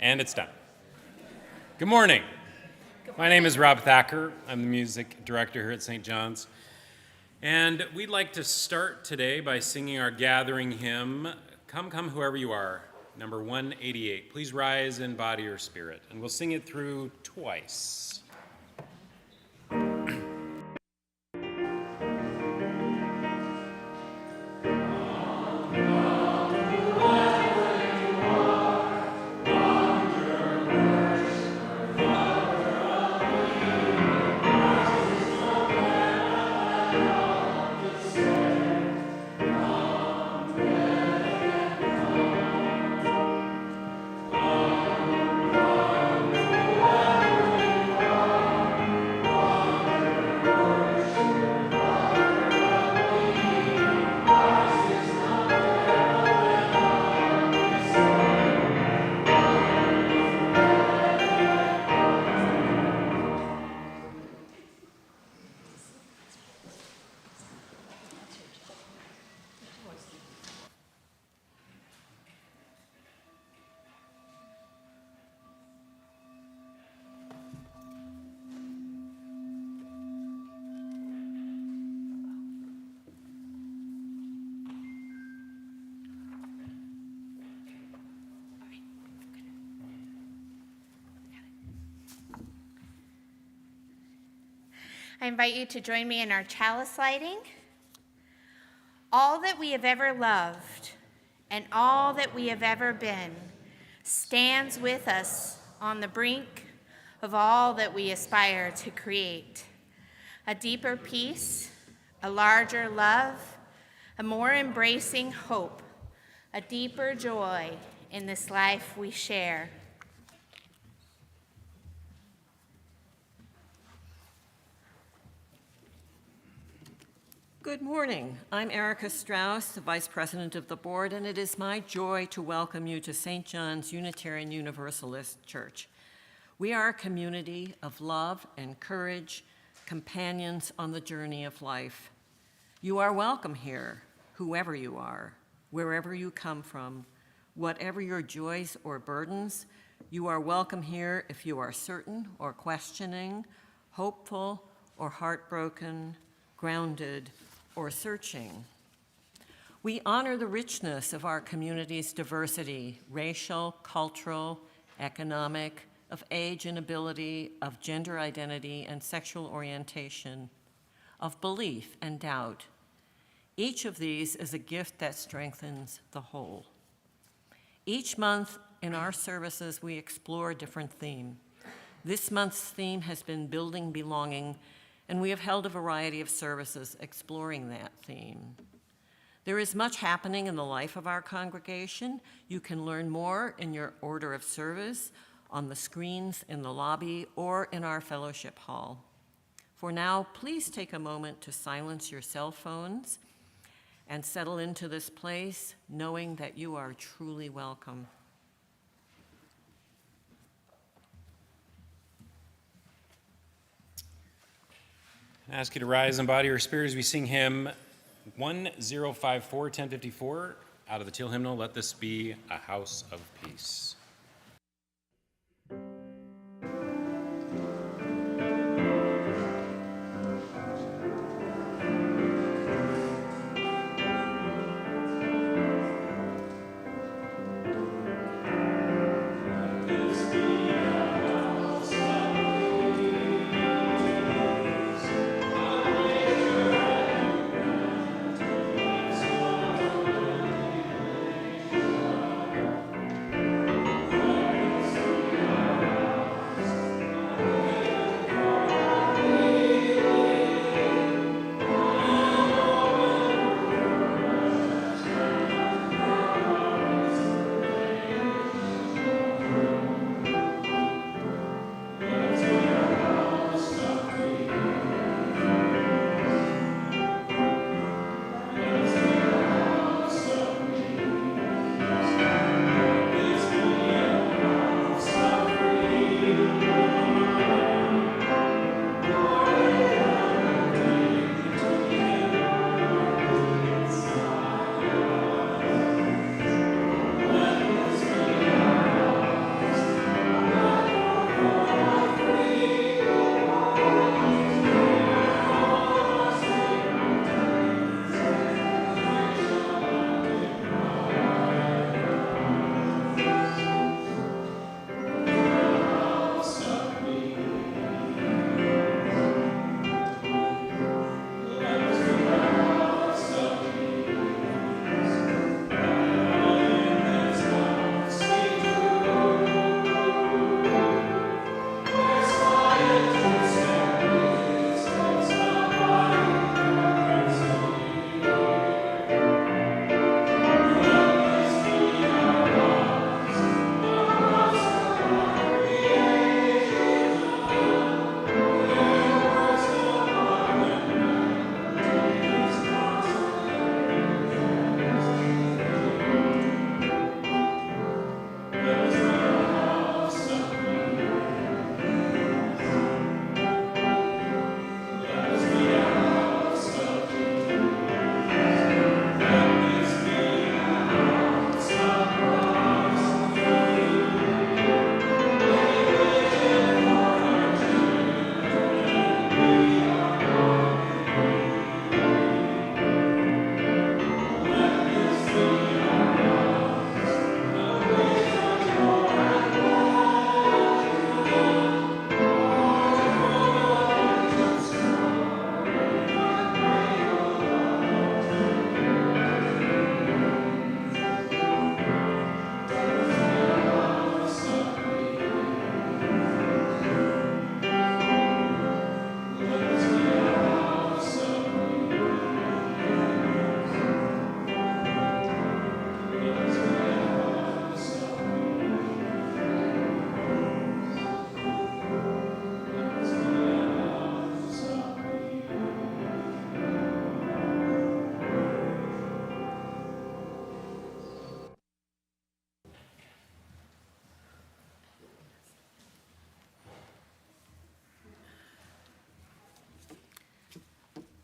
And it's done. Good morning. My name is Rob Thacker. I'm the music director here at St. John's. And we'd like to start today by singing our gathering hymn, Come, Come, Whoever You Are, number 188. Please rise in body or spirit. And we'll sing it through twice. I invite you to join me in our chalice lighting. All that we have ever loved and all that we have ever been stands with us on the brink of all that we aspire to create. A deeper peace, a larger love, a more embracing hope, a deeper joy in this life we share. Good morning. I'm Erica Strauss, the Vice President of the Board, and it is my joy to welcome you to St. John's Unitarian Universalist Church. We are a community of love and courage, companions on the journey of life. You are welcome here, whoever you are, wherever you come from, whatever your joys or burdens. You are welcome here if you are certain or questioning, hopeful or heartbroken, grounded, or searching. We honor the richness of our community's diversity, racial, cultural, economic, of age and ability, of gender identity and sexual orientation, of belief and doubt. Each of these is a gift that strengthens the whole. Each month in our services, we explore a different theme. This month's theme has been Building Belonging, and we have held a variety of services exploring that theme. There is much happening in the life of our congregation. You can learn more in your order of service, on the screens in the lobby, or in our fellowship hall. For now, please take a moment to silence your cell phones and settle into this place, knowing that you are truly welcome. I ask you to rise in body or spirit as we sing hymn 1054, 1054, out of the Teal Hymnal, Let This Be a House of Peace.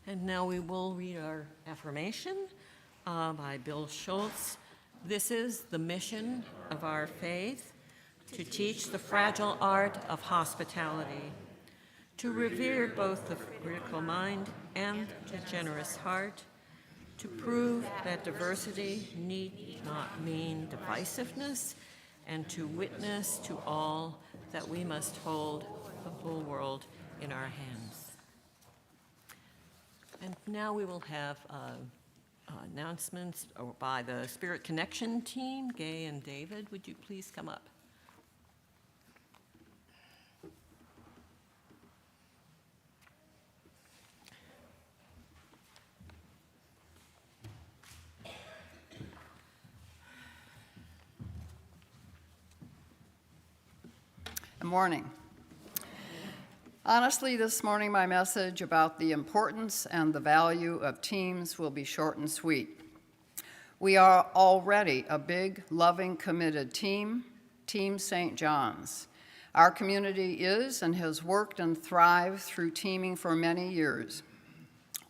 And now we will read our affirmation by Bill Schultz. This is the mission of our faith, to teach the fragile art of hospitality, to revere both the critical mind and the generous heart, to prove that diversity need not mean divisiveness, and to witness to all that we must hold the whole world in our hands. And now we will have announcements by the Spirit Connection team. Gay and David, would you please come up? Good morning. Honestly, this morning my message about the importance and the value of teams will be short and sweet. We are already a big, loving, committed team, Team St. John's. Our community is and has worked and thrived through teaming for many years,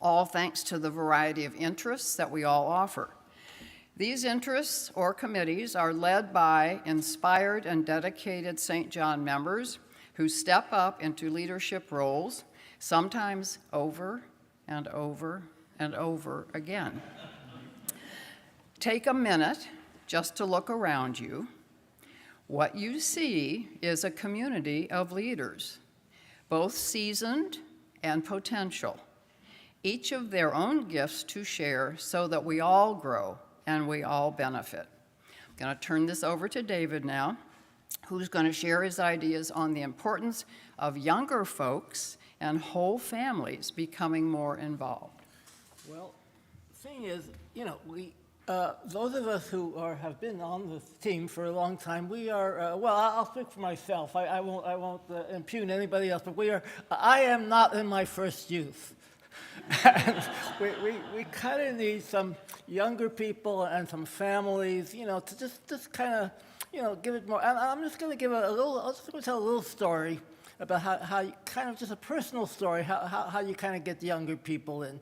all thanks to the variety of interests that we all offer. These interests or committees are led by inspired and dedicated St. John members who step up into leadership roles, sometimes over and over and over again. Take a minute just to look around you. What you see is a community of leaders, both seasoned and potential, each of their own gifts to share so that we all grow and we all benefit. I'm going to turn this over to David now, who's going to share his ideas on the importance of younger folks and whole families becoming more involved. Well, the thing is, those of us who have been on the team for a long time, we are, I'll speak for myself. I won't impugn anybody else, but I am not in my first youth. And we kind of need some younger people and some families, to just kind of, give it more. And I'm just going to give I'll just tell a little story about how you kind of just a personal story, how you kind of get the younger people in.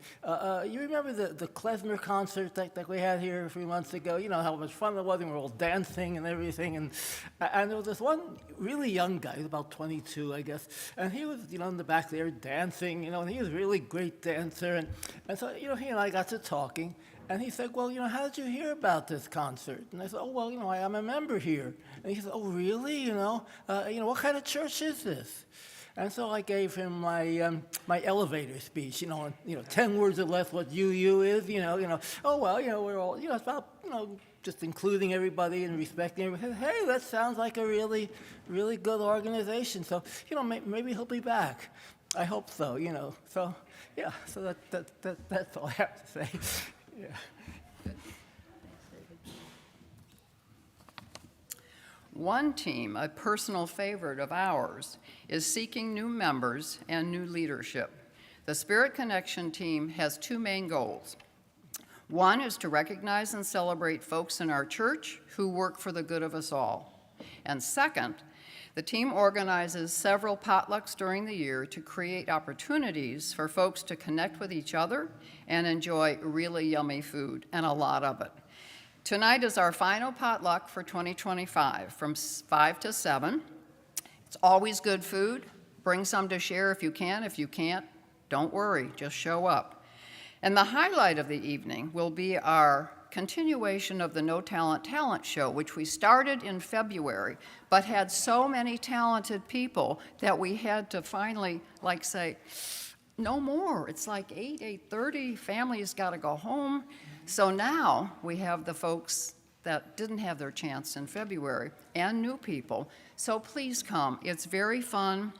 You remember the klezmer concert that we had here a few months ago? You know how much fun it was, and we were all dancing and everything. And there was this one really young guy, he was about 22, I guess, and he was, in the back there dancing, and he was a really great dancer. And so, he and I got to talking. And he said, well, how did you hear about this concert? And I said, oh, well, I'm a member here. And he said, oh, really? What kind of church is this? And so I gave him my elevator speech, 10 words or less what UU is, oh, well, we're all, it's about, just including everybody and respecting everybody. Hey, that sounds like a really, really good organization. So, maybe he'll be back. I hope so, So, yeah, so that's all I have to say. Yeah. One team, a personal favorite of ours, is seeking new members and new leadership. The Spirit Connection team has two main goals. One is to recognize and celebrate folks in our church who work for the good of us all. And second, the team organizes several potlucks during the year to create opportunities for folks to connect with each other and enjoy really yummy food, and a lot of it. Tonight is our final potluck for 2025 from 5 to 7. It's always good food. Bring some to share if you can. If you can't, don't worry, just show up. And the highlight of the evening will be our continuation of the No Talent Talent Show, which we started in February, but had so many talented people that we had to finally say, no more. It's like 8:30, families got to go home. So now we have the folks that didn't have their chance in February and new people. So please come. It's very fun.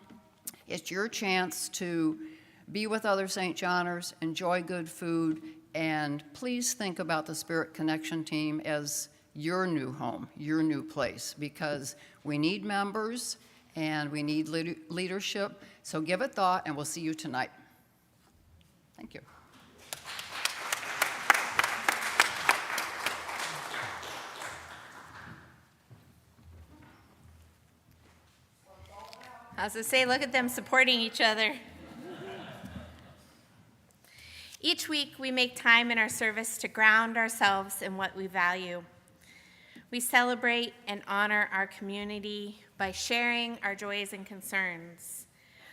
It's your chance to be with other St. Johners, enjoy good food, and please think about the Spirit Connection team as your new home, your new place, because we need members and we need leadership. So give it thought, and we'll see you tonight. Thank you. I was going to say, look at them supporting each other. Each week, we make time in our service to ground ourselves in what we value. We celebrate and honor our community by sharing our joys and concerns,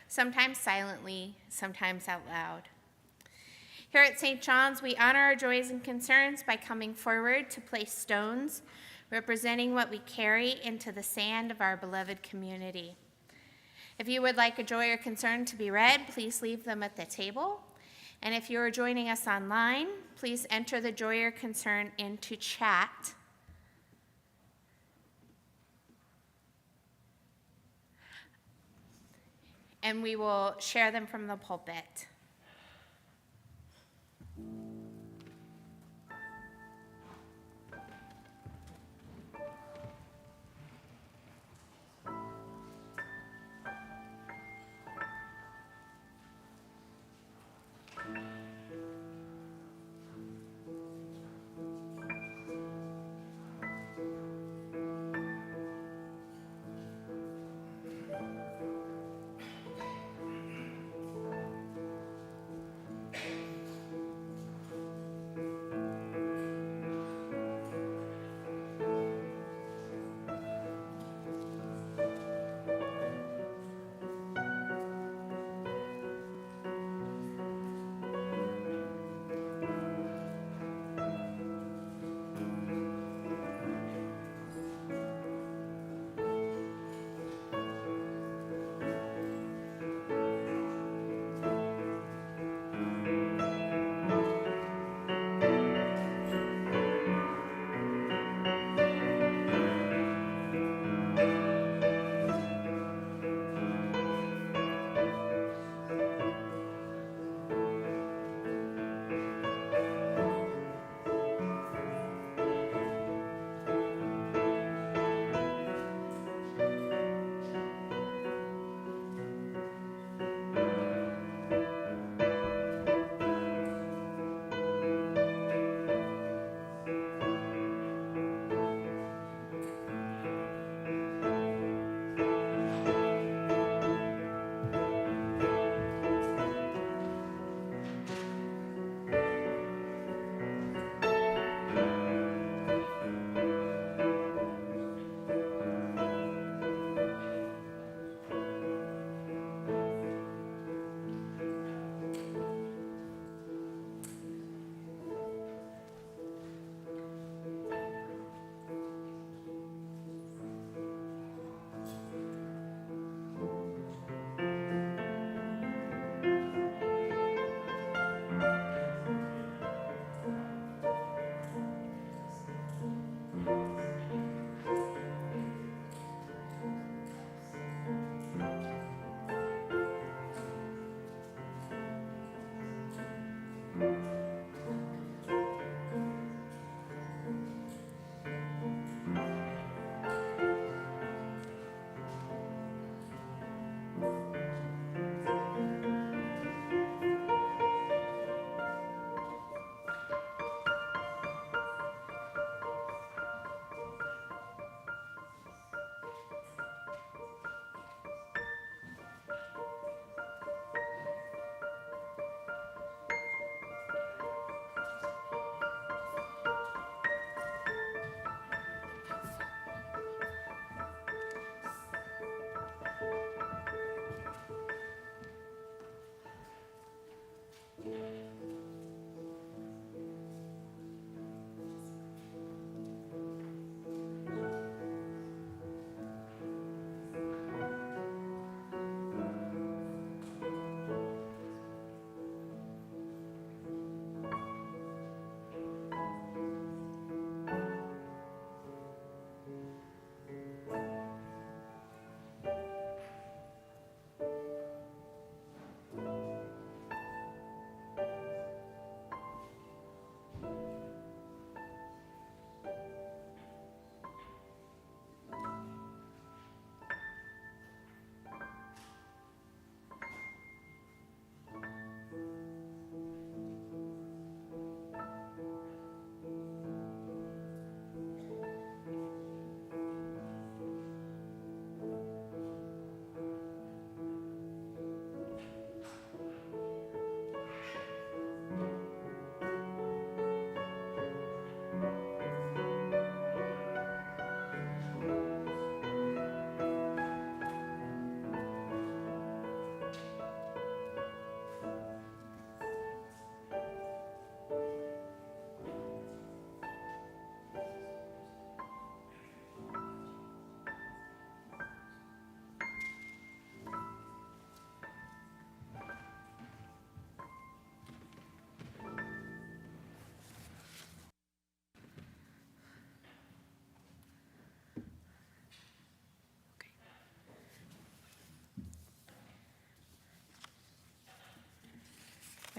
sometimes silently, sometimes out loud. Here at St. John's, we honor our joys and concerns by coming forward to place stones representing what we carry into the sand of our beloved community. If you would like a joy or concern to be read, please leave them at the table. And if you are joining us online, please enter the joy or concern into chat. And we will share them from the pulpit.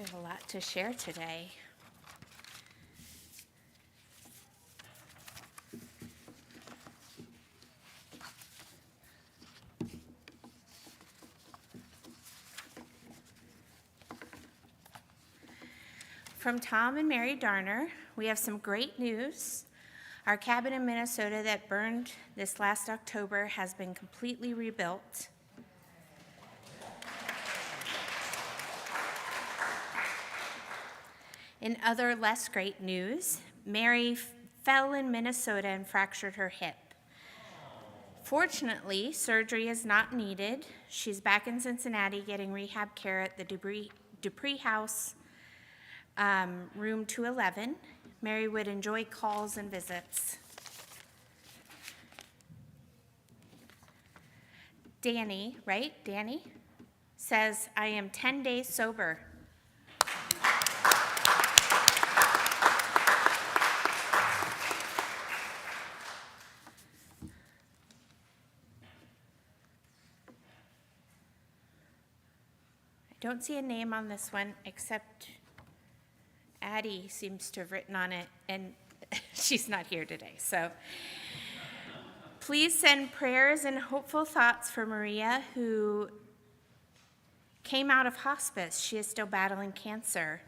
We have a lot to share today. From Tom and Mary Darner, we have some great news. Our cabin in Minnesota that burned this last October has been completely rebuilt. In other less great news, Mary fell in Minnesota and fractured her hip. Fortunately, surgery is not needed. She's back in Cincinnati getting rehab care at the Dupree House, room 211. Mary would enjoy calls and visits. Danny, right? Danny says, I am 10 days sober. I don't see a name on this one, except Addie seems to have written on it, and she's not here today. So please send prayers and hopeful thoughts for Maria, who came out of hospice. She is still battling cancer.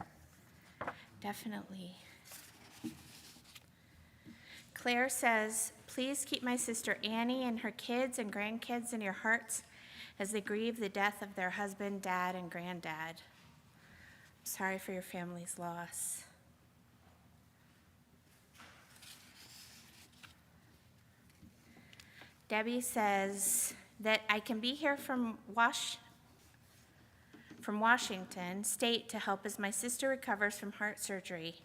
Definitely. Claire says, please keep my sister Annie and her kids and grandkids in your hearts as they grieve the death of their husband, dad, and granddad. Sorry for your family's loss. Debbie says that I can be here from Washington State to help as my sister recovers from heart surgery.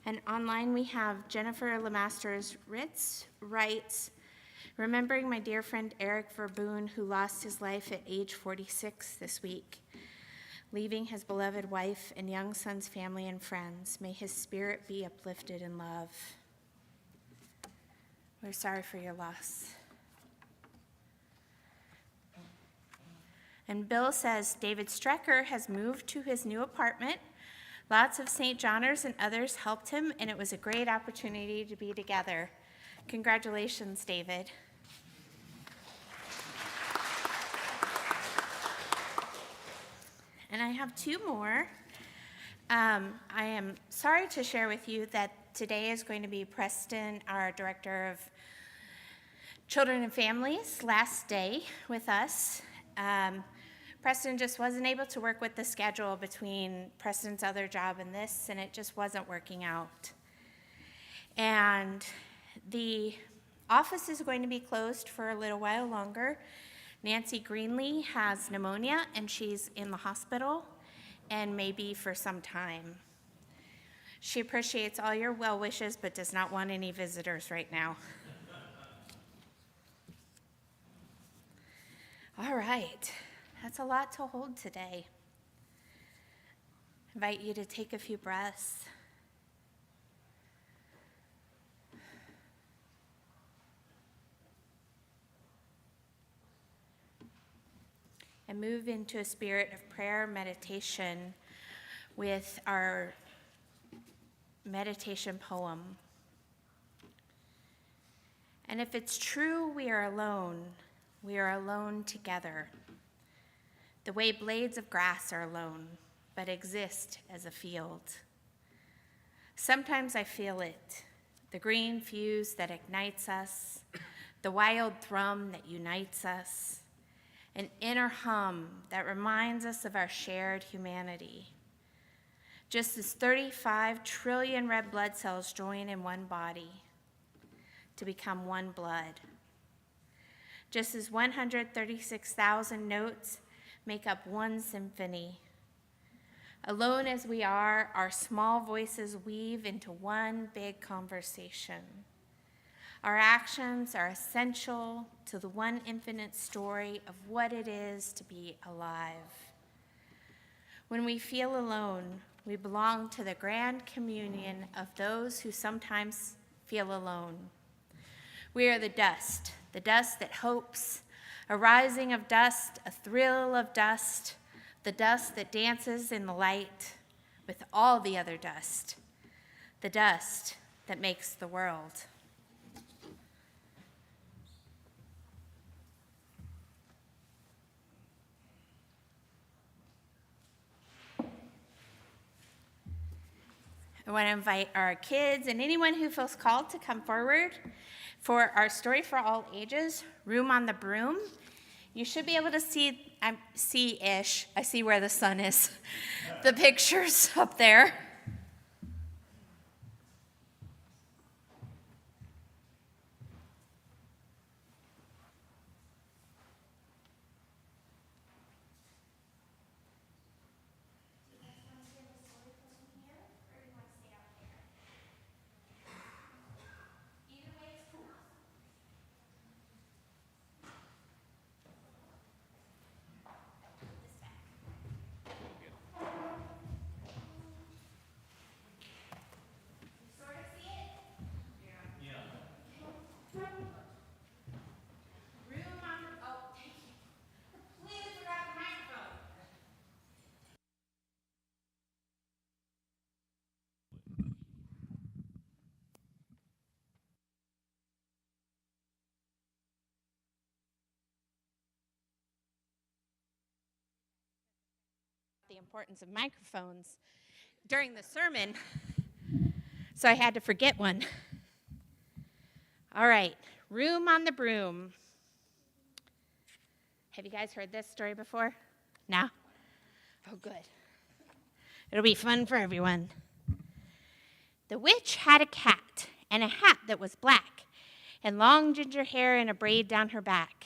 And online we have Jennifer Lemasters Ritz writes, remembering my dear friend Eric Verboon, who lost his life at age 46 this week, leaving his beloved wife and young son's family and friends. May his spirit be uplifted in love. We're sorry for your loss. And Bill says David Strecker has moved to his new apartment. Lots of St. Johners and others helped him, and it was a great opportunity to be together. Congratulations, David. And I have two more. I am sorry to share with you that today is going to be Preston, our Director of Children and Families, last day with us. Preston just wasn't able to work with the schedule between Preston's other job and this, and it just wasn't working out. And the office is going to be closed for a little while longer. Nancy Greenlee has pneumonia, and she's in the hospital, and may be for some time. She appreciates all your well wishes, but does not want any visitors right now. All right, that's a lot to hold today. I invite you to take a few breaths. And move into a spirit of prayer meditation with our meditation poem. And if it's true we are alone together. The way blades of grass are alone, but exist as a field. Sometimes I feel it, the green fuse that ignites us, the wild thrum that unites us, an inner hum that reminds us of our shared humanity. Just as 35 trillion red blood cells join in one body to become one blood. Just as 136,000 notes make up one symphony. Alone as we are, our small voices weave into one big conversation. Our actions are essential to the one infinite story of what it is to be alive. When we feel alone, we belong to the grand communion of those who sometimes feel alone. We are the dust that hopes, A rising of dust, a thrill of dust, the dust that dances in the light with all the other dust, the dust that makes the world. I want to invite our kids and anyone who feels called to come forward for our story for all ages, Room on the Broom. You should be able to see-ish, I see where the sun is, the pictures up there. The importance of microphones during the sermon, so I had to forget one. All right, Room on the Broom. Have you guys heard this story before? No? Oh, good. It'll be fun for everyone. The witch had a cat and a hat that was black and long ginger hair and a braid down her back.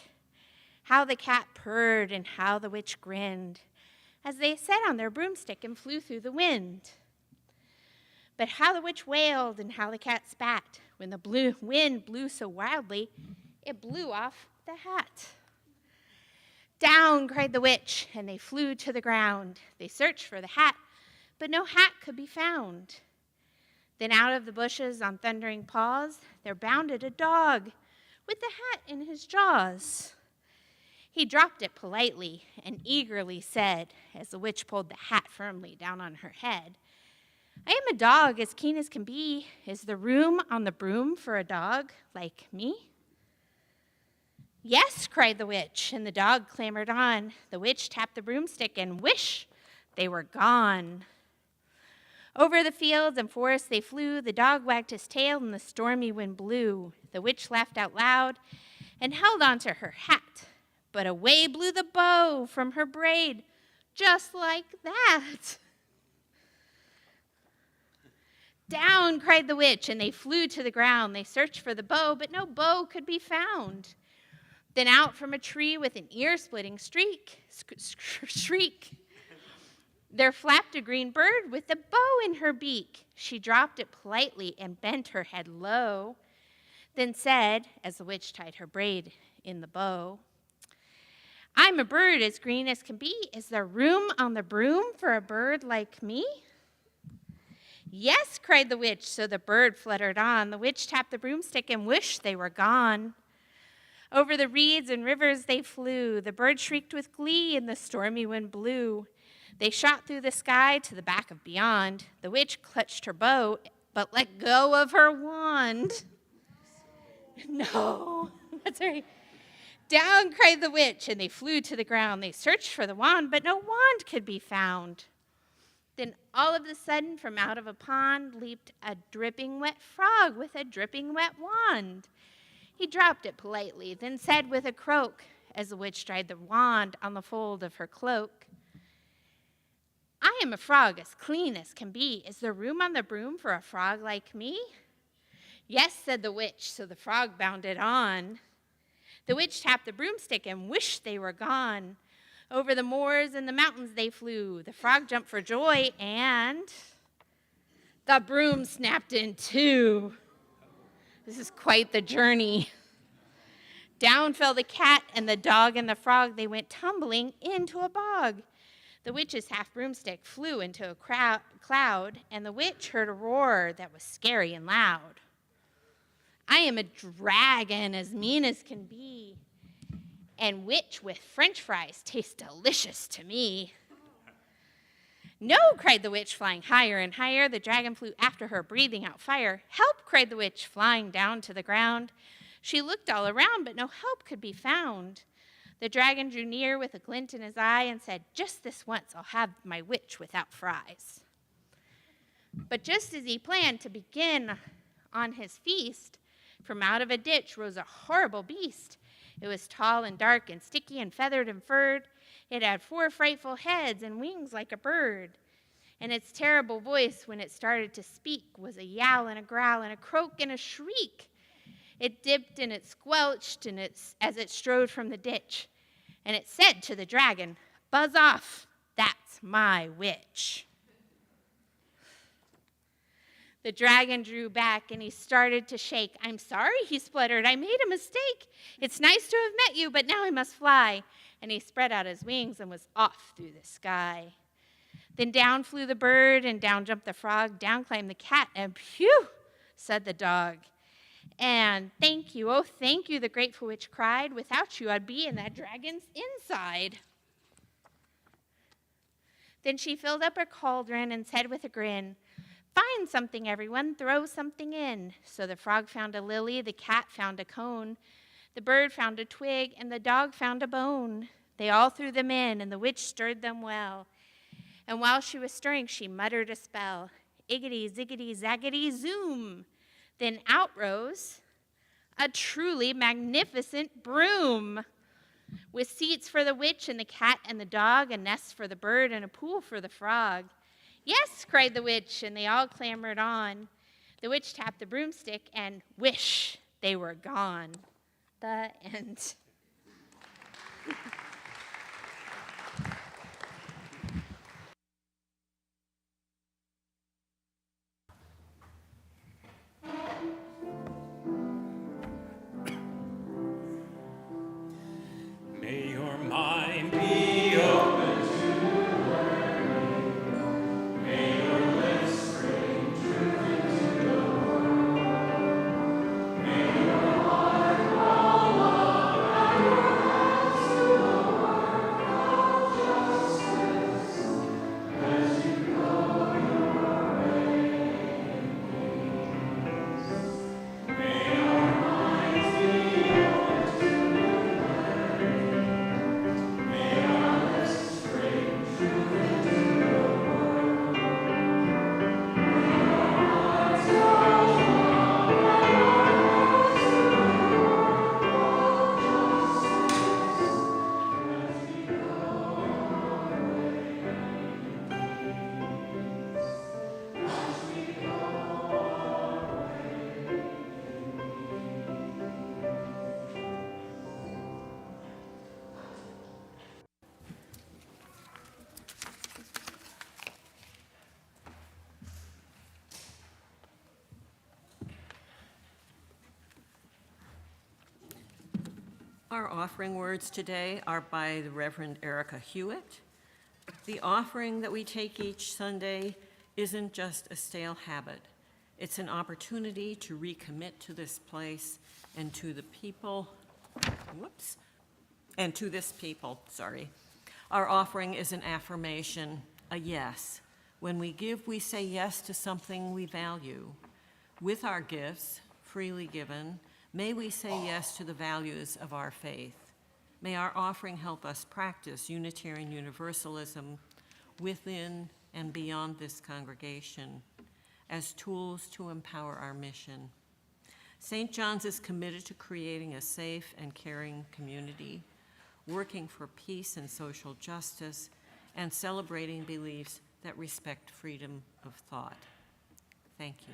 How the cat purred and how the witch grinned as they sat on their broomstick and flew through the wind. But how the witch wailed and how the cat spat when the wind blew so wildly, it blew off the hat. Down, cried the witch, and they flew to the ground. They searched for the hat, but no hat could be found. Then out of the bushes on thundering paws, there bounded a dog with the hat in his jaws. He dropped it politely and eagerly said, as the witch pulled the hat firmly down on her head, I am a dog as keen as can be. Is there room on the broom for a dog like me? Yes, cried the witch, and the dog clambered on. The witch tapped the broomstick and whish, they were gone. Over the fields and forests they flew. The dog wagged his tail and the stormy wind blew. The witch laughed out loud and held on to her hat. But away blew the bow from her braid, just like that. Down, cried the witch, and they flew to the ground. They searched for the bow, but no bow could be found. Then out from a tree with an ear-splitting shriek, there flapped a green bird with a bow in her beak. She dropped it politely and bent her head low, then said, as the witch tied her braid in the bow, I'm a bird as green as can be. Is there room on the broom for a bird like me? Yes, cried the witch, so the bird fluttered on. The witch tapped the broomstick and wished they were gone. Over the reeds and rivers they flew. The bird shrieked with glee and the stormy wind blew. They shot through the sky to the back of beyond. The witch clutched her bow, but let go of her wand. No, that's right. Down, cried the witch, and they flew to the ground. They searched for the wand, but no wand could be found. Then all of a sudden, from out of a pond, leaped a dripping wet frog with a dripping wet wand. He dropped it politely, then said with a croak, as the witch dried the wand on the fold of her cloak, I am a frog as clean as can be. Is there room on the broom for a frog like me? Yes, said the witch, so the frog bounded on. The witch tapped the broomstick and wished they were gone. Over the moors and the mountains they flew. The frog jumped for joy, and the broom snapped in two. This is quite the journey. Down fell the cat and the dog and the frog. They went tumbling into a bog. The witch's half broomstick flew into a cloud, and the witch heard a roar that was scary and loud. I am a dragon as mean as can be, and witch with French fries tastes delicious to me. No, cried the witch, flying higher and higher. The dragon flew after her, breathing out fire. Help, cried the witch, flying down to the ground. She looked all around, but no help could be found. The dragon drew near with a glint in his eye and said, just this once I'll have my witch without fries. But just as he planned to begin on his feast, from out of a ditch rose a horrible beast. It was tall and dark and sticky and feathered and furred. It had 4 frightful heads and wings like a bird. And its terrible voice, when it started to speak, was a yowl and a growl and a croak and a shriek. It dipped and it squelched as it strode from the ditch. And it said to the dragon, buzz off, that's my witch. The dragon drew back and he started to shake. I'm sorry, he spluttered. I made a mistake. It's nice to have met you, but now I must fly. And he spread out his wings and was off through the sky. Then down flew the bird and down jumped the frog. Down climbed the cat and phew, said the dog. And thank you, oh thank you, the grateful witch cried. Without you I'd be in that dragon's inside. Then she filled up her cauldron and said with a grin, find something, everyone, throw something in. So the frog found a lily, the cat found a cone, the bird found a twig, and the dog found a bone. They all threw them in, and the witch stirred them well. And while she was stirring, she muttered a spell. Iggity, ziggity, zaggity, zoom. Then out rose a truly magnificent broom, with seats for the witch and the cat and the dog, a nest for the bird and a pool for the frog. Yes, cried the witch, and they all clambered on. The witch tapped the broomstick, and whish, they were gone. The end. May your mind be open to learning. May your lips spring truth into the world. May your heart grow love and your hands to the work of justice as you go your way in peace. May our minds be open to Our offering words today are by the Reverend Erica Hewitt. The offering that we take each Sunday isn't just a stale habit. It's an opportunity to recommit to this place and to the people, Our offering is an affirmation, a yes. When we give, we say yes to something we value. With our gifts, freely given, may we say yes to the values of our faith. May our offering help us practice Unitarian Universalism within and beyond this congregation as tools to empower our mission. St. John's is committed to creating a safe and caring community, working for peace and social justice, and celebrating beliefs that respect freedom of thought. Thank you.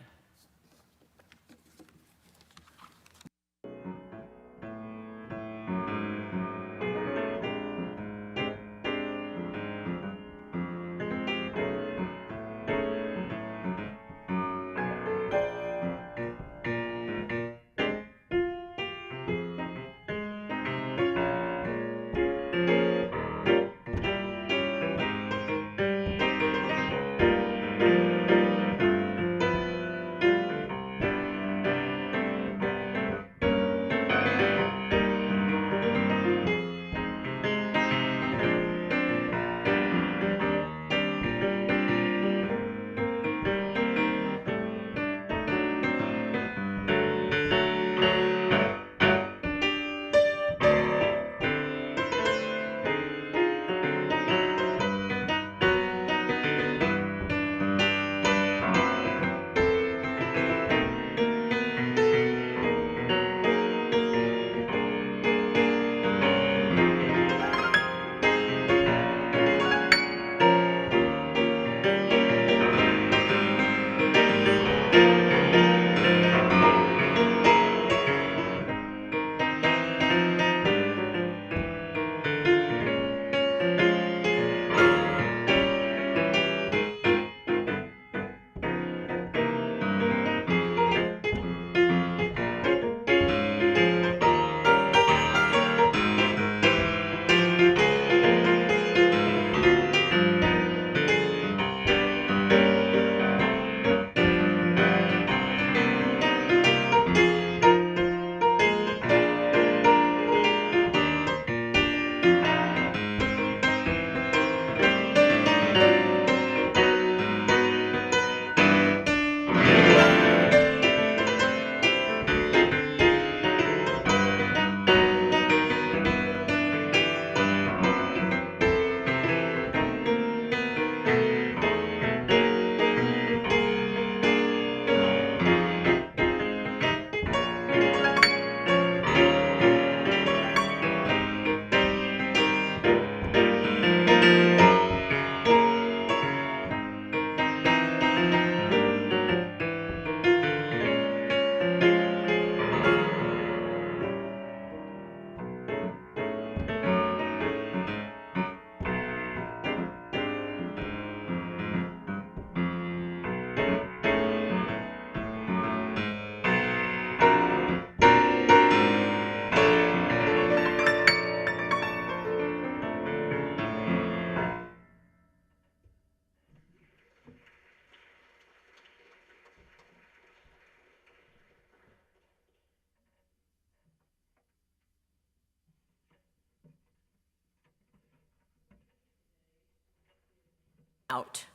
Grout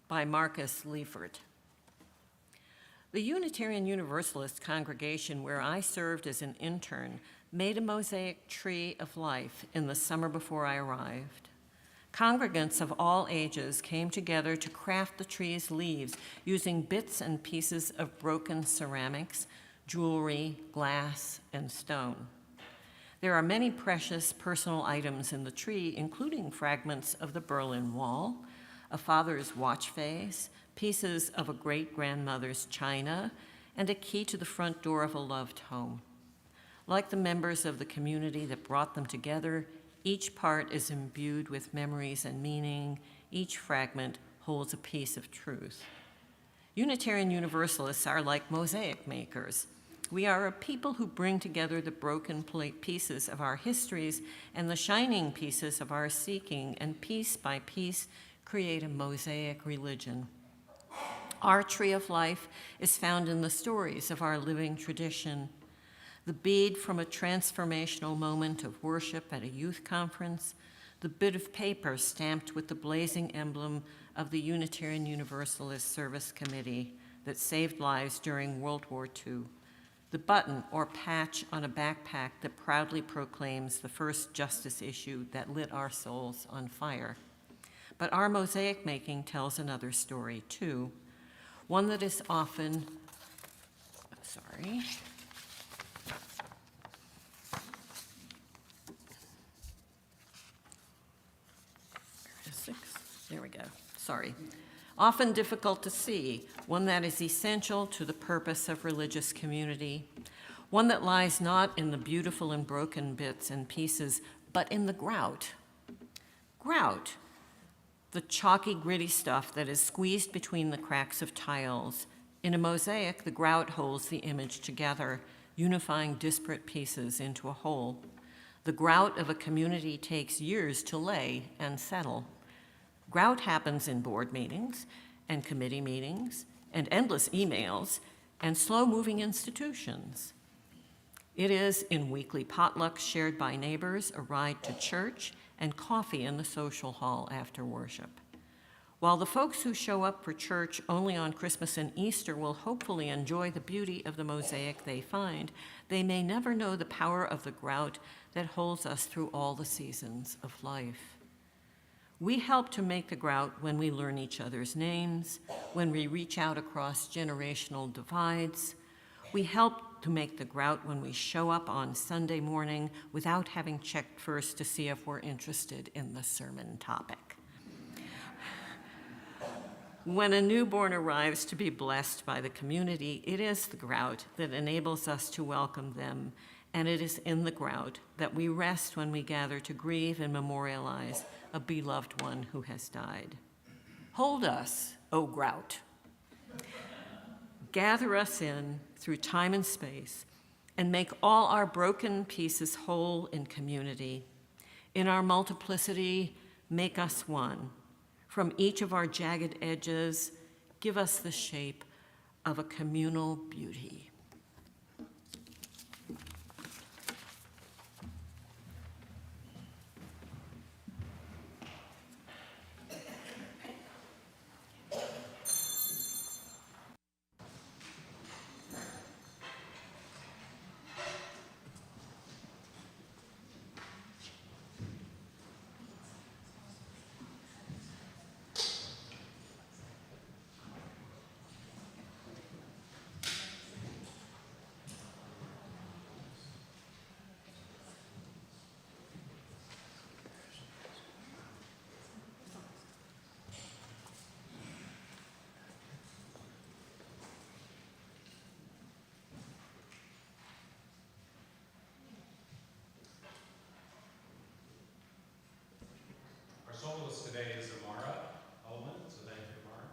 by Marcus Liefert. The Unitarian Universalist congregation where I served as an intern made a mosaic tree of life in the summer before I arrived. Congregants of all ages came together to craft the tree's leaves using bits and pieces of broken ceramics, jewelry, glass, and stone. There are many precious personal items in the tree, including fragments of the Berlin Wall, a father's watch face, pieces of a great-grandmother's china, and a key to the front door of a loved home. Like the members of the community that brought them together, each part is imbued with memories and meaning. Each fragment holds a piece of truth. Unitarian Universalists are like mosaic makers. We are a people who bring together the broken pieces of our histories and the shining pieces of our seeking, and piece by piece create a mosaic religion. Our tree of life is found in the stories of our living tradition. The bead from a transformational moment of worship at a youth conference, the bit of paper stamped with the blazing emblem of the Unitarian Universalist Service Committee that saved lives during World War II, the button or patch on a backpack that proudly proclaims the first justice issue that lit our souls on fire. But our mosaic making tells another story, too, one that is often, often difficult to see, one that is essential to the purpose of religious community, one that lies not in the beautiful and broken bits and pieces, but in the grout. Grout, the chalky, gritty stuff that is squeezed between the cracks of tiles. In a mosaic, the grout holds the image together, unifying disparate pieces into a whole. The grout of a community takes years to lay and settle. Grout happens in board meetings and committee meetings and endless emails and slow-moving institutions. It is in weekly potlucks shared by neighbors, a ride to church, and coffee in the social hall after worship. While the folks who show up for church only on Christmas and Easter will hopefully enjoy the beauty of the mosaic they find, they may never know the power of the grout that holds us through all the seasons of life. We help to make the grout when we learn each other's names, when we reach out across generational divides. We help to make the grout when we show up on Sunday morning without having checked first to see if we're interested in the sermon topic. When a newborn arrives to be blessed by the community, it is the grout that enables us to welcome them, and it is in the grout that we rest when we gather to grieve and memorialize a beloved one who has died. Hold us, O grout. Gather us in through time and space and make all our broken pieces whole in community. In our multiplicity, make us one. From each of our jagged edges, give us the shape of a communal beauty. Our soloist today is Amara Ullman, so thank you, Amara.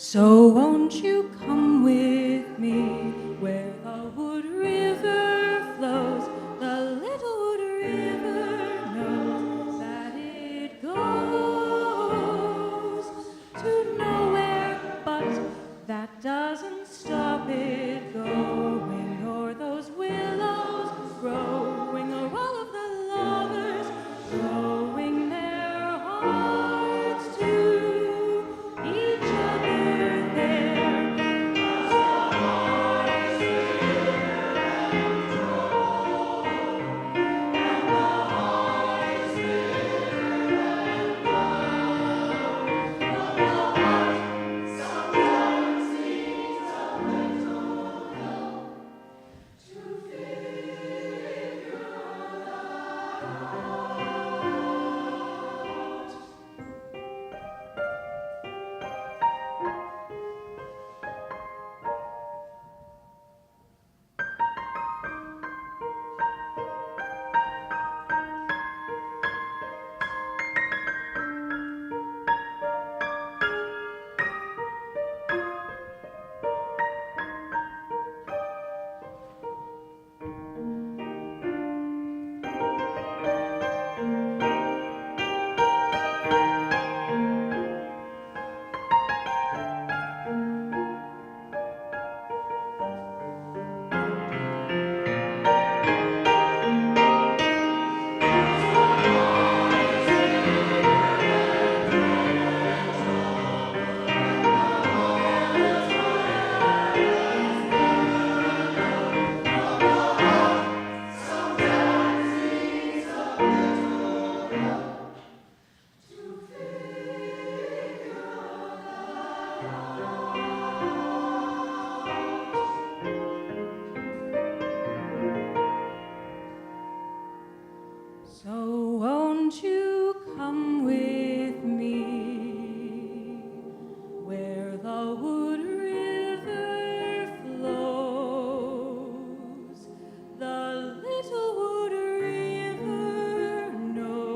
So won't you come with me where the wood river flows? The little wood river knows that it goes to nowhere, but that doesn't stop it going. O'er those willows growing, or all of the lovers growing their hearts to each other there. So won't you come with me where the wood river flows? The little wood river knows.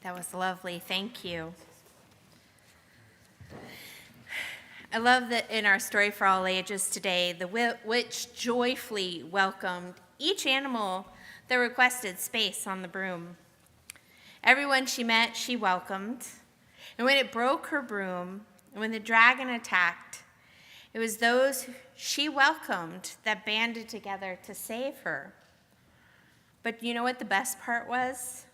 That was lovely. Thank you. I love that in our Story for All Ages today, the witch joyfully welcomed each animal that requested space on the broom. Everyone she met, she welcomed. And when it broke her broom, and when the dragon attacked, it was those she welcomed that banded together to save her. But you know what the best part was?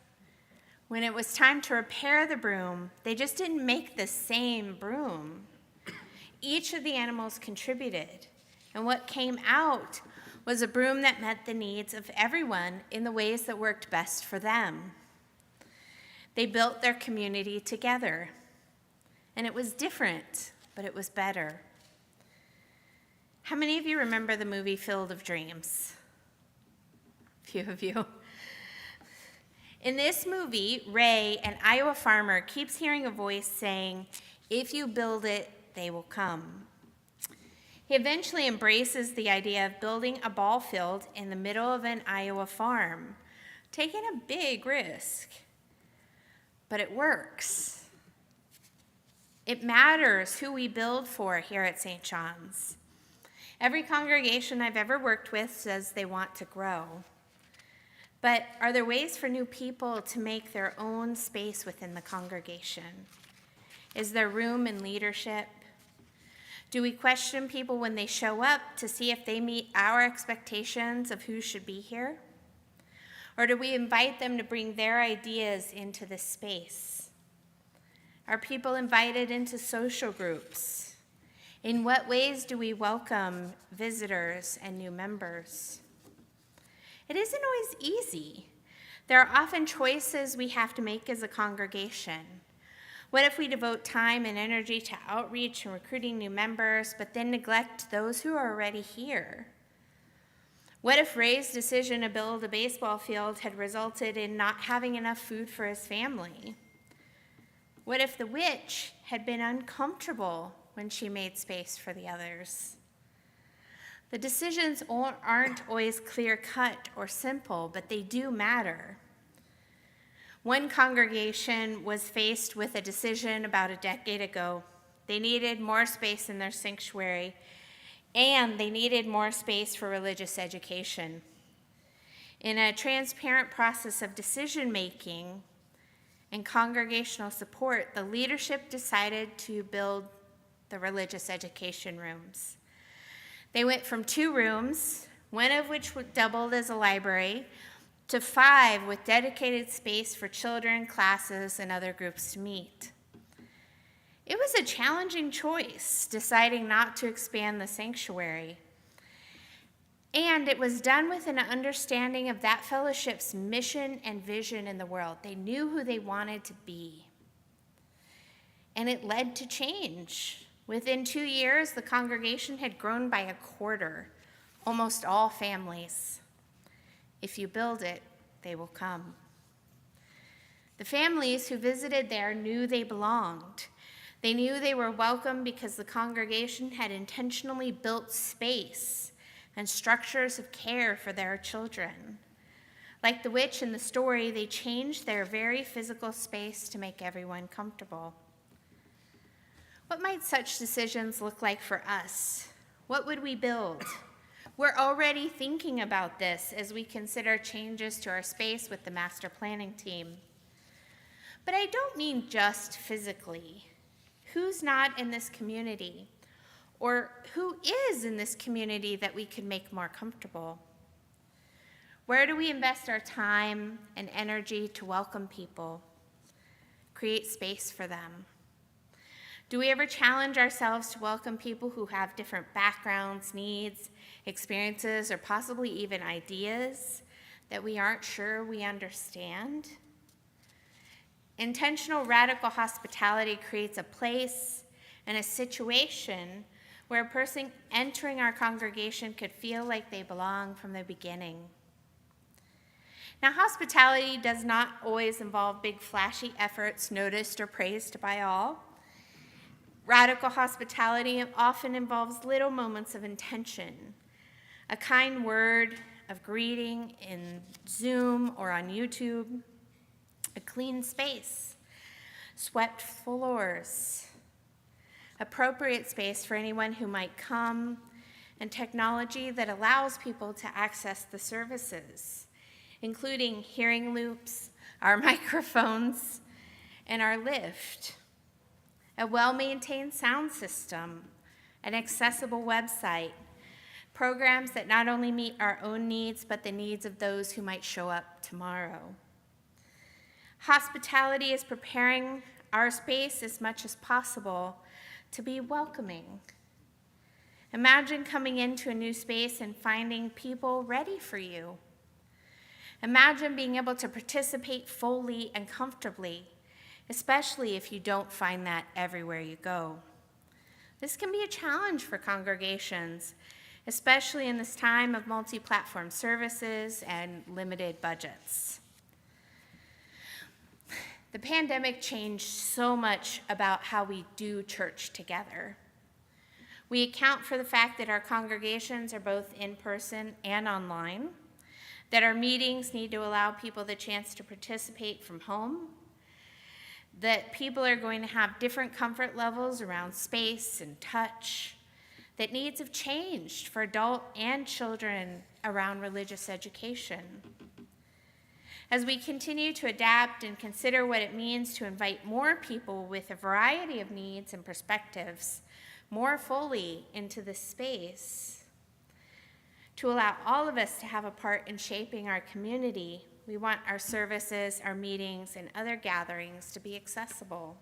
When it was time to repair the broom, they just didn't make the same broom. Each of the animals contributed, and what came out was a broom that met the needs of everyone in the ways that worked best for them. They built their community together, and it was different, but it was better. How many of you remember the movie Field of Dreams? A few of you. In this movie, Ray, an Iowa farmer, keeps hearing a voice saying, "If you build it, they will come." He eventually embraces the idea of building a ball field in the middle of an Iowa farm, taking a big risk. But it works. It matters who we build for here at St. John's. Every congregation I've ever worked with says they want to grow. But are there ways for new people to make their own space within the congregation? Is there room in leadership? Do we question people when they show up to see if they meet our expectations of who should be here? Or do we invite them to bring their ideas into this space? Are people invited into social groups? In what ways do we welcome visitors and new members? It isn't always easy. There are often choices we have to make as a congregation. What if we devote time and energy to outreach and recruiting new members, but then neglect those who are already here? What if Ray's decision to build a baseball field had resulted in not having enough food for his family? What if the witch had been uncomfortable when she made space for the others? The decisions aren't always clear-cut or simple, but they do matter. One congregation was faced with a decision about a decade ago. They needed more space in their sanctuary, and they needed more space for religious education. In a transparent process of decision-making and congregational support, the leadership decided to build the religious education rooms. They went from 2 rooms, one of which doubled as a library, to 5 with dedicated space for children, classes, and other groups to meet. It was a challenging choice, deciding not to expand the sanctuary. And it was done with an understanding of that fellowship's mission and vision in the world. They knew who they wanted to be. And it led to change. Within 2 years, the congregation had grown by 1/4, almost all families. If you build it, they will come. The families who visited there knew they belonged. They knew they were welcome because the congregation had intentionally built space and structures of care for their children. Like the witch in the story, they changed their very physical space to make everyone comfortable. What might such decisions look like for us? What would we build? We're already thinking about this as we consider changes to our space with the master planning team. But I don't mean just physically. Who's not in this community? Or who is in this community that we could make more comfortable? Where do we invest our time and energy to welcome people, create space for them? Do we ever challenge ourselves to welcome people who have different backgrounds, needs, experiences, or possibly even ideas that we aren't sure we understand? Intentional radical hospitality creates a place and a situation where a person entering our congregation could feel like they belong from the beginning. Now, hospitality does not always involve big flashy efforts noticed or praised by all. Radical hospitality often involves little moments of intention, a kind word of greeting in Zoom or on YouTube, a clean space, swept floors, appropriate space for anyone who might come, and technology that allows people to access the services, including hearing loops, our microphones, and our lift. A well-maintained sound system, an accessible website, programs that not only meet our own needs, but the needs of those who might show up tomorrow. Hospitality is preparing our space as much as possible to be welcoming. Imagine coming into a new space and finding people ready for you. Imagine being able to participate fully and comfortably, especially if you don't find that everywhere you go. This can be a challenge for congregations, especially in this time of multi-platform services and limited budgets. The pandemic changed so much about how we do church together. We account for the fact that our congregations are both in person and online, that our meetings need to allow people the chance to participate from home, that people are going to have different comfort levels around space and touch, that needs have changed for adult and children around religious education. As we continue to adapt and consider what it means to invite more people with a variety of needs and perspectives more fully into this space, to allow all of us to have a part in shaping our community, we want our services, our meetings, and other gatherings to be accessible.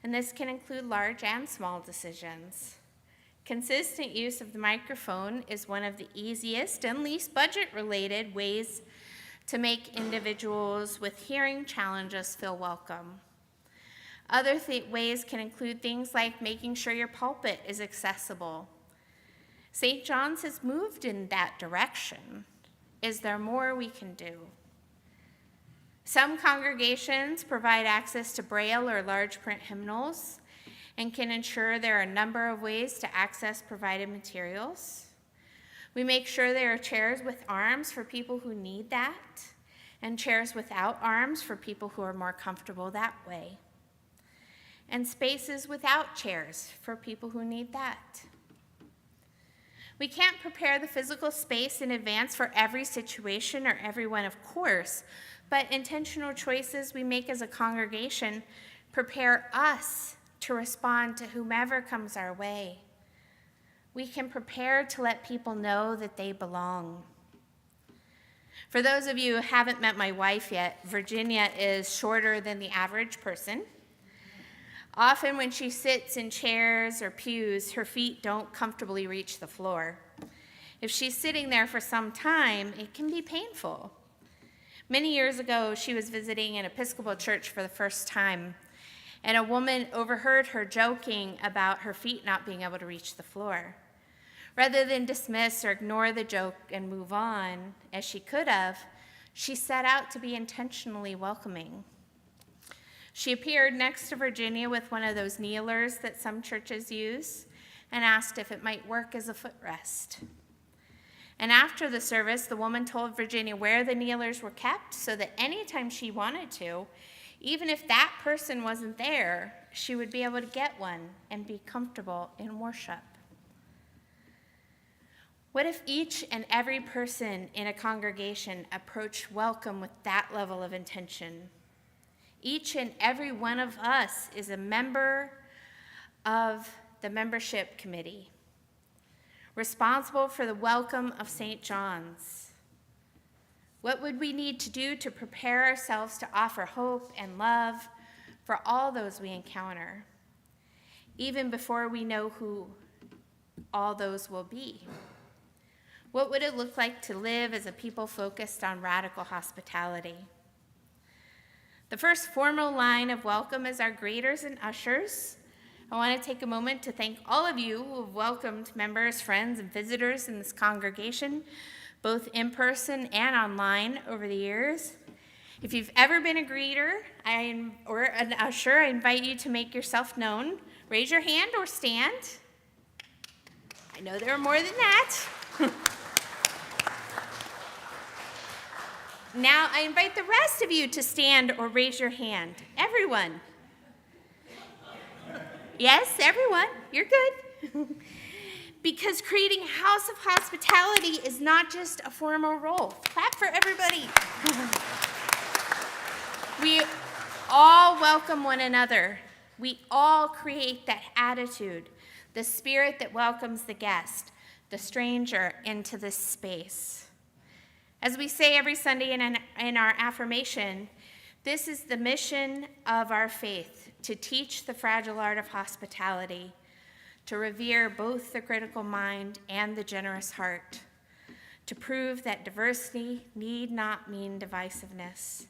And this can include large and small decisions. Consistent use of the microphone is one of the easiest and least budget-related ways to make individuals with hearing challenges feel welcome. Other ways can include things like making sure your pulpit is accessible. St. John's has moved in that direction. Is there more we can do? Some congregations provide access to Braille or large print hymnals and can ensure there are a number of ways to access provided materials. We make sure there are chairs with arms for people who need that, and chairs without arms for people who are more comfortable that way, and spaces without chairs for people who need that. We can't prepare the physical space in advance for every situation or everyone, of course, but intentional choices we make as a congregation prepare us to respond to whomever comes our way. We can prepare to let people know that they belong. For those of you who haven't met my wife yet, Virginia is shorter than the average person. Often when she sits in chairs or pews, her feet don't comfortably reach the floor. If she's sitting there for some time, it can be painful. Many years ago, she was visiting an Episcopal church for the first time, and a woman overheard her joking about her feet not being able to reach the floor. Rather than dismiss or ignore the joke and move on, as she could have, she set out to be intentionally welcoming. She appeared next to Virginia with one of those kneelers that some churches use and asked if it might work as a footrest. And after the service, the woman told Virginia where the kneelers were kept so that anytime she wanted to, even if that person wasn't there, she would be able to get one and be comfortable in worship. What if each and every person in a congregation approached welcome with that level of intention? Each and every one of us is a member of the membership committee, responsible for the welcome of St. John's. What would we need to do to prepare ourselves to offer hope and love for all those we encounter, even before we know who all those will be? What would it look like to live as a people focused on radical hospitality? The first formal line of welcome is our greeters and ushers. I want to take a moment to thank all of you who have welcomed members, friends, and visitors in this congregation, both in person and online over the years. If you've ever been a greeter or an usher, I invite you to make yourself known. Raise your hand or stand. I know there are more than that. Now I invite the rest of you to stand or raise your hand. Everyone. Yes, everyone. You're good. Because creating a house of hospitality is not just a formal role. Clap for everybody. We all welcome one another. We all create that attitude, the spirit that welcomes the guest, the stranger into this space. As we say every Sunday in our affirmation, this is the mission of our faith, to teach the fragile art of hospitality, to revere both the critical mind and the generous heart, to prove that diversity need not mean divisiveness,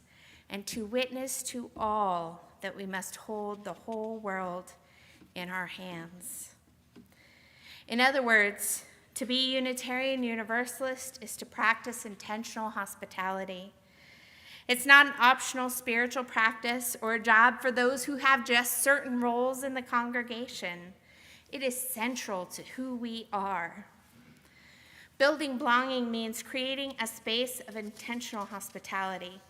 and to witness to all that we must hold the whole world in our hands. In other words, to be Unitarian Universalist is to practice intentional hospitality. It's not an optional spiritual practice or a job for those who have just certain roles in the congregation. It is central to who we are. Building belonging means creating a space of intentional hospitality,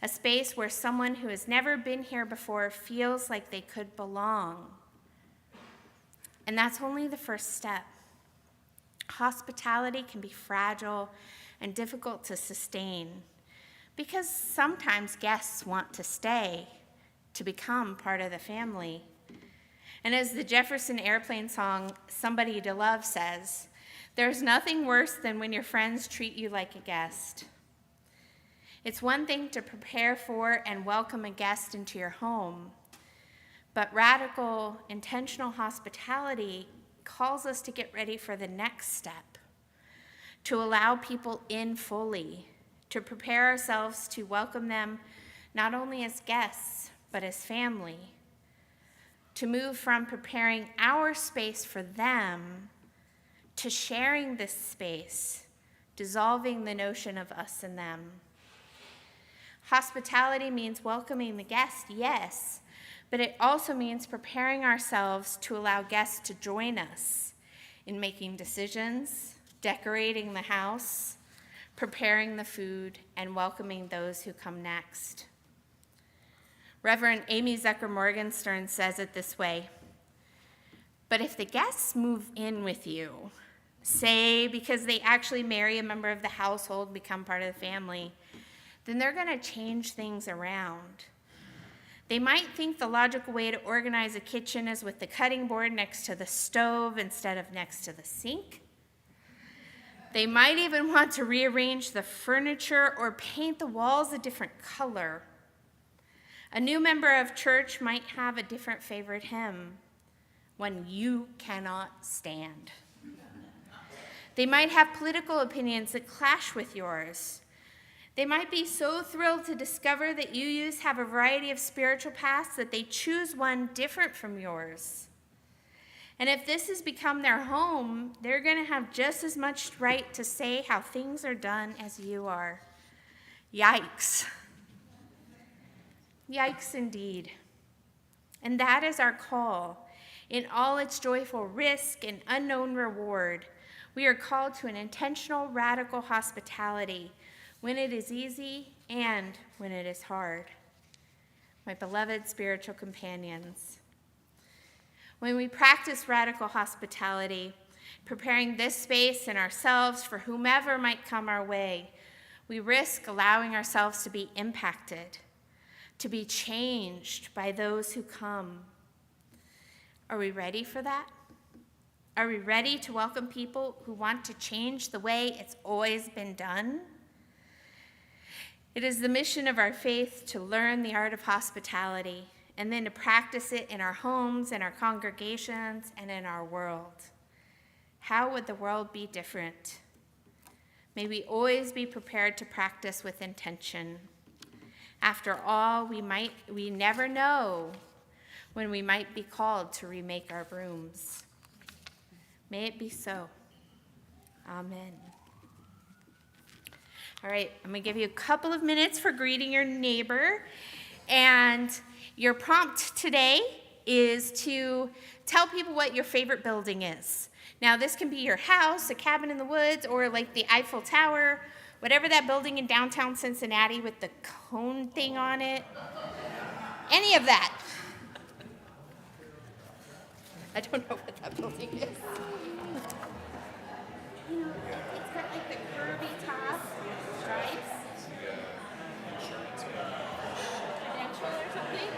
a space where someone who has never been here before feels like they could belong. And that's only the first step. Hospitality can be fragile and difficult to sustain because sometimes guests want to stay, to become part of the family. And as the Jefferson Airplane song, "Somebody to Love," says, there's nothing worse than when your friends treat you like a guest. It's one thing to prepare for and welcome a guest into your home, but radical, intentional hospitality calls us to get ready for the next step, to allow people in fully, to prepare ourselves to welcome them not only as guests, but as family, to move from preparing our space for them to sharing this space, dissolving the notion of us and them. Hospitality means welcoming the guest, yes, but it also means preparing ourselves to allow guests to join us in making decisions, decorating the house, preparing the food, and welcoming those who come next. Reverend Amy Zucker Morgenstern says it this way: but if the guests move in with you, say because they actually marry a member of the household, become part of the family, then they're going to change things around. They might think the logical way to organize a kitchen is with the cutting board next to the stove instead of next to the sink. They might even want to rearrange the furniture or paint the walls a different color. A new member of church might have a different favorite hymn, one you cannot stand. They might have political opinions that clash with yours. They might be so thrilled to discover that you have a variety of spiritual paths that they choose one different from yours. And if this has become their home, they're going to have just as much right to say how things are done as you are. Yikes. Yikes indeed. And that is our call. In all its joyful risk and unknown reward, we are called to an intentional, radical hospitality when it is easy and when it is hard. My beloved spiritual companions, when we practice radical hospitality, preparing this space and ourselves for whomever might come our way, we risk allowing ourselves to be impacted, to be changed by those who come. Are we ready for that? Are we ready to welcome people who want to change the way it's always been done? It is the mission of our faith to learn the art of hospitality and then to practice it in our homes, in our congregations, and in our world. How would the world be different? May we always be prepared to practice with intention. After all, we never know when we might be called to remake our rooms. May it be so. Amen. All right, I'm going to give you a couple of minutes for greeting your neighbor. And your prompt today is to tell people what your favorite building is. Now, this can be your house, a cabin in the woods, or like the Eiffel Tower, whatever that building in downtown Cincinnati with the cone thing on it. Any of that. I don't know what that building is. You know, it's got like the curvy top stripes. Prudential or something?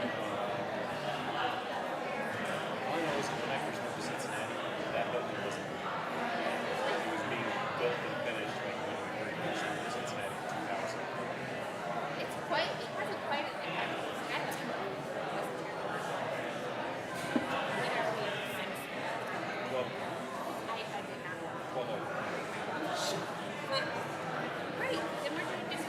All I know is when I first moved to Cincinnati, that building wasn't. It was being built and finished when we first moved to Cincinnati in 2000. It hasn't quite an impact. It's got a Well, I did not know. well, no. Great, then we're going to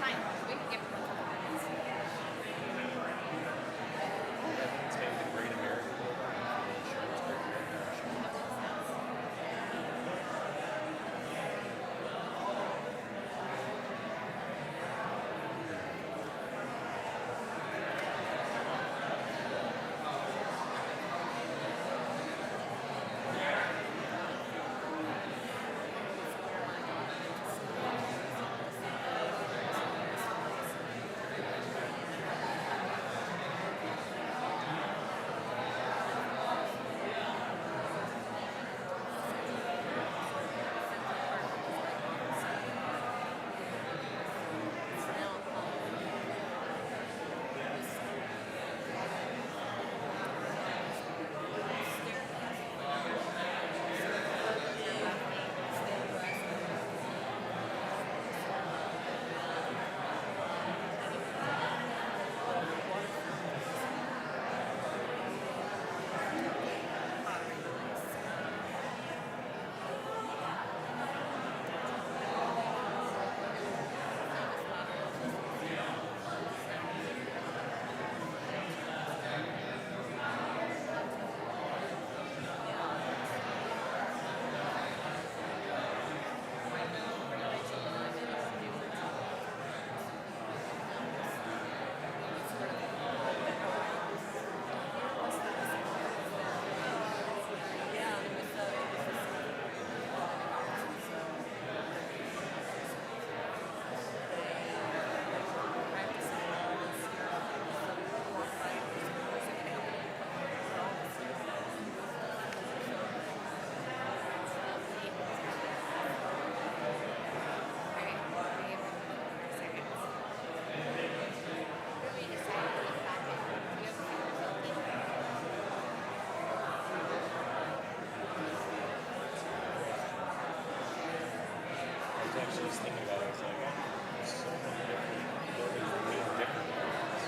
was thinking about it, I was like, oh, there's so many different buildings that mean different things.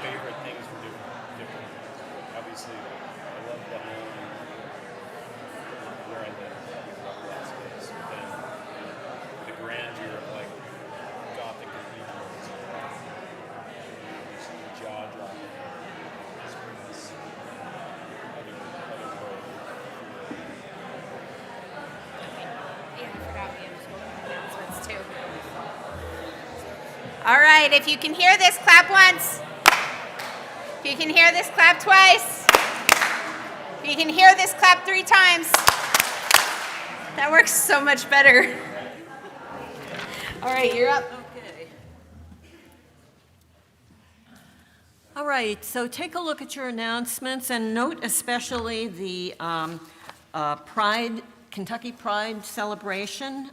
Favorite things for different things. Obviously, I love the home where I live. I love that space. But then the grandeur of like Gothic cathedrals and jaw dropping. Just brings this other world. Yeah, I forgot we have spoken announcements too. All right, if you can hear this, clap once. If you can hear this, clap twice. If you can hear this, clap 3 times. That works so much better. All right, you're up. Okay. All right, so take a look at your announcements and note especially the Kentucky Pride celebration.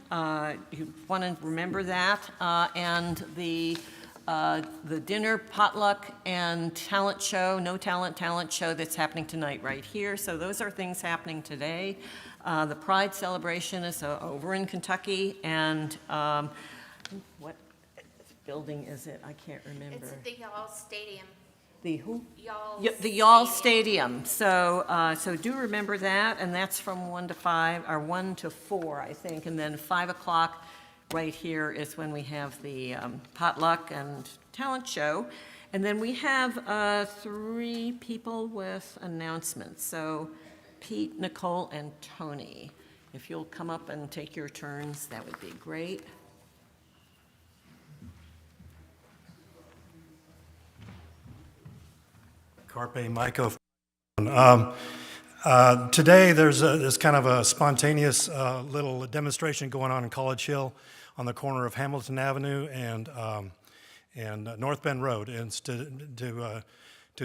You want to remember that, and the dinner potluck and talent show, no talent show that's happening tonight right here. So those are things happening today. The Pride celebration is over in Kentucky, and what building is it? I can't remember. It's the Y'all Stadium. The who? Y'all. The Y'all Stadium. So, so do remember that, and that's from 1 to 5, or 1 to 4, I think, and then 5 o'clock right here is when we have the potluck and talent show, and then we have 3 people with announcements. So, Pete, Nicole, and Tony. If you'll come up and take your turns, that would be great. Carpe Micro. Today, there's kind of a spontaneous little demonstration going on in College Hill on the corner of Hamilton Avenue and North Bend Road, and it's to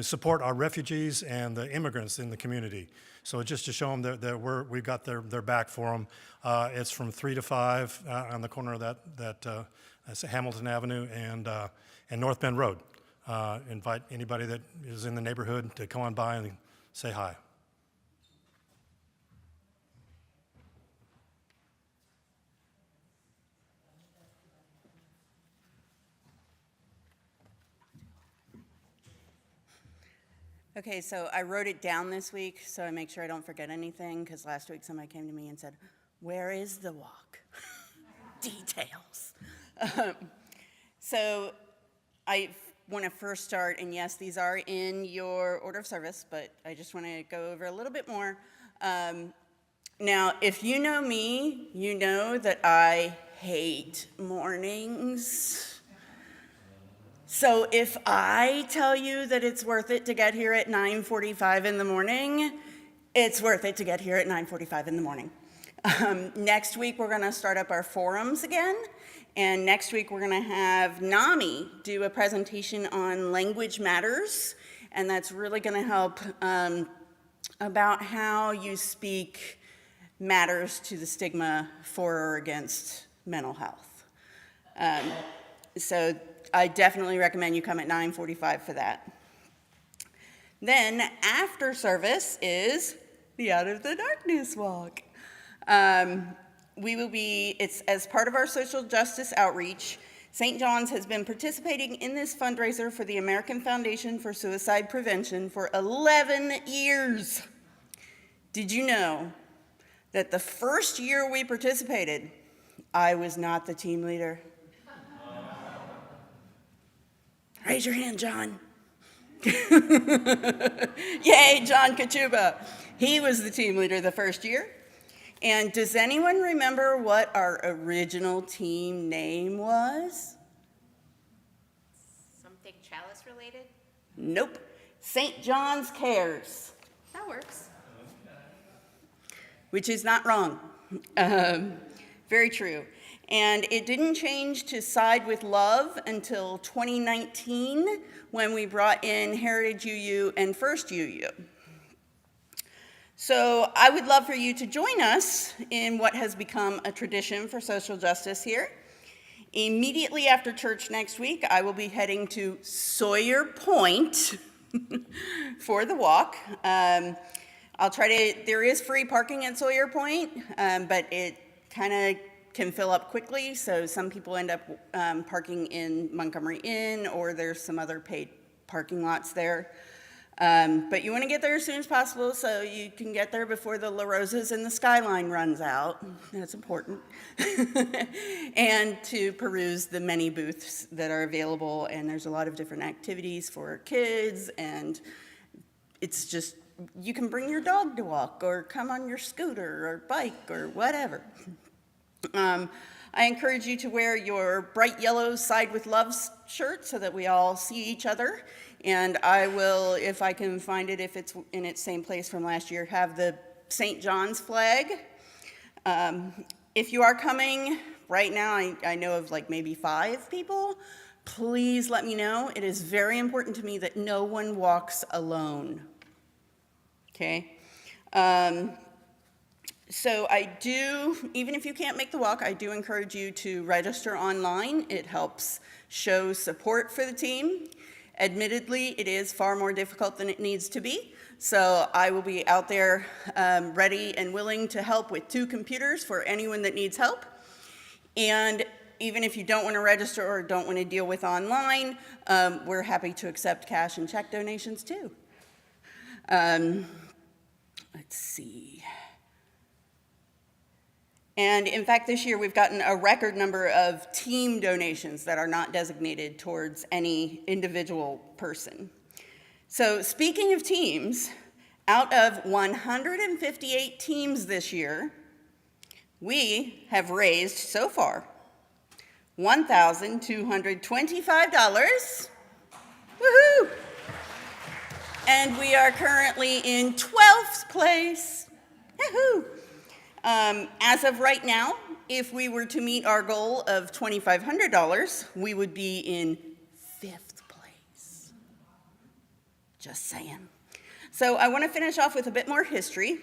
support our refugees and the immigrants in the community. So just to show them that we've got their back for them. It's from 3 to 5 on the corner of that Hamilton Avenue and North Bend Road. Invite anybody that is in the neighborhood to come on by and say hi. Okay, so I wrote it down this week so I make sure I don't forget anything, because last week somebody came to me and said, "Where is the walk?" Details. So I want to first start, and yes, these are in your order of service, but I just want to go over a little bit more. Now, if you know me, you know that I hate mornings. So if I tell you that it's worth it to get here at 9:45 in the morning, it's worth it to get here at 9:45 in the morning. Next week, we're going to start up our forums again. And next week, we're going to have NAMI do a presentation on language matters. And that's really going to help about how you speak matters to the stigma for or against mental health. So I definitely recommend you come at 9:45 for that. Then after service is the Out of the Darkness Walk. It's as part of our social justice outreach. St. John's has been participating in this fundraiser for the American Foundation for Suicide Prevention for 11 years. Did you know that the first year we participated, I was not the team leader? Raise your hand, John. Yay, John Kachuba. He was the team leader the first year. And does anyone remember what our original team name was? Something chalice related? Nope. St. John's Cares. That works. Which is not wrong. Very true. And it didn't change to Side with Love until 2019, when we brought in Heritage UU and First UU. So I would love for you to join us in what has become a tradition for social justice here. Immediately after church next week, I will be heading to Sawyer Point for the walk. There is free parking at Sawyer Point, but it kind of can fill up quickly, so some people end up parking in Montgomery Inn, or there's some other paid parking lots there. But you want to get there as soon as possible so you can get there before the La Rosas and the Skyline runs out. That's important. And to peruse the many booths that are available, and there's a lot of different activities for kids, and it's just, you can bring your dog to walk, or come on your scooter or bike or whatever. I encourage you to wear your bright yellow Side with Love shirt so that we all see each other. And I will, if I can find it, if it's in its same place from last year, have the St. John's flag. If you are coming, right now I know of like maybe 5 people. Please let me know. It is very important to me that no one walks alone. Okay? So I do, even if you can't make the walk, I do encourage you to register online. It helps show support for the team. Admittedly, it is far more difficult than it needs to be. So I will be out there ready and willing to help with 2 computers for anyone that needs help. And even if you don't want to register or don't want to deal with online, we're happy to accept cash and check donations too. Let's see. And in fact, this year we've gotten a record number of team donations that are not designated towards any individual person. So speaking of teams, out of 158 teams this year, we have raised so far $1,225. Woohoo! And we are currently in 12th place. Woohoo! As of right now, if we were to meet our goal of $2,500, we would be in 5th place. Just saying. So I want to finish off with a bit more history.